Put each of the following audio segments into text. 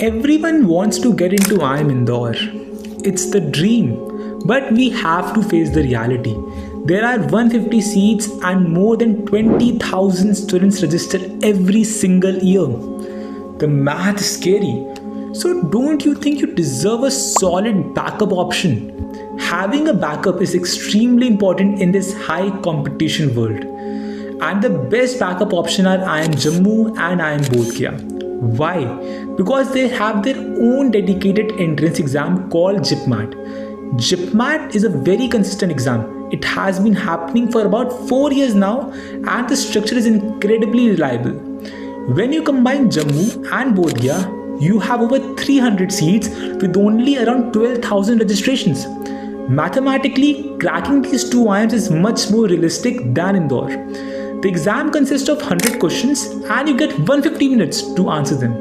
Everyone wants to get into IIM Indore. It's the dream, but we have to face the reality. There are 150 seats and more than 20,000 students registered every single year. The math is scary. So don't you think you deserve a solid backup option? Having a backup is extremely important in this high competition world. And the best backup option are IIM Jammu and IIM Bodh. Why? Because they have their own dedicated entrance exam called jipmat. Jipmat is a very consistent exam. It has been happening for about 4 years now and the structure is incredibly reliable. When you combine Jammu and Bodh you have over 300 seats with only around 12,000 registrations. Mathematically, cracking these two IIMs is much more realistic than Indore. The exam consists of 100 questions and you get 150 minutes to answer them.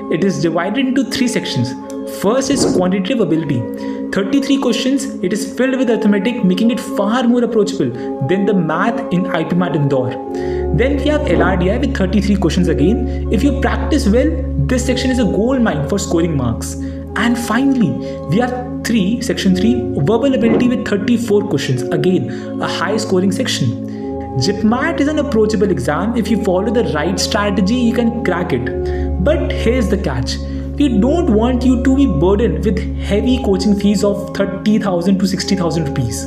It is divided into 3 sections. First is quantitative ability. 33 questions, it is filled with arithmetic, making it far more approachable than the math in IPMAT Indore. Then we have LRDI with 33 questions again. If you practice well, this section is a gold mine for scoring marks. And finally, we have section 3, verbal ability with 34 questions. Again, a high scoring section. Jipmat is an approachable exam. If you follow the right strategy, you can crack it. But here's the catch. We don't want you to be burdened with heavy coaching fees of 30,000 to 60,000 rupees.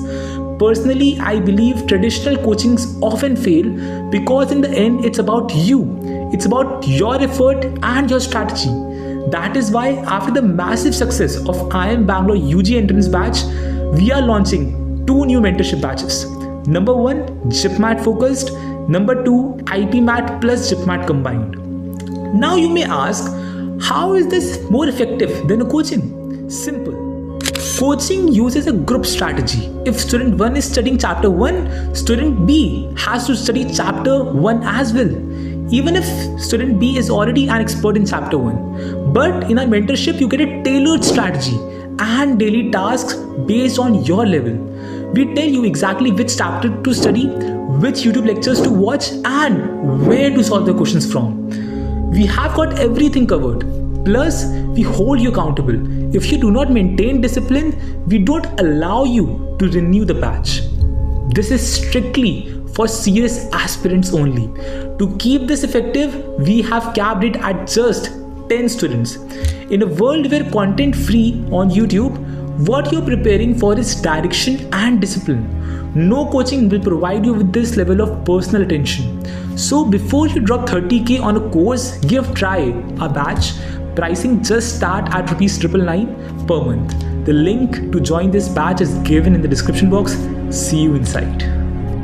Personally, I believe traditional coachings often fail because in the end, it's about you. It's about your effort and your strategy. That is why after the massive success of IIM Bangalore UG entrance batch, we are launching 2 new mentorship batches. Number 1, jipmat focused. Number 2, IPMAT plus jipmat combined. Now you may ask, how is this more effective than a coaching? Simple. Coaching uses a group strategy. If student 1 is studying chapter 1, student B has to study chapter 1 as well. Even if student B is already an expert in chapter 1. But in our mentorship, you get a tailored strategy and daily tasks based on your level. We tell you exactly which chapter to study, which YouTube lectures to watch and where to solve the questions from. We have got everything covered. Plus, we hold you accountable. If you do not maintain discipline, we don't allow you to renew the batch. This is strictly for serious aspirants only. To keep this effective, we have capped it at just 10 students. In a world where content free on YouTube, what you're preparing for is direction and discipline. No coaching will provide you with this level of personal attention. So before you drop 30k on a course, give try a batch. Pricing just start at ₹999 per month. The link to join this batch is given in the description box. See you inside.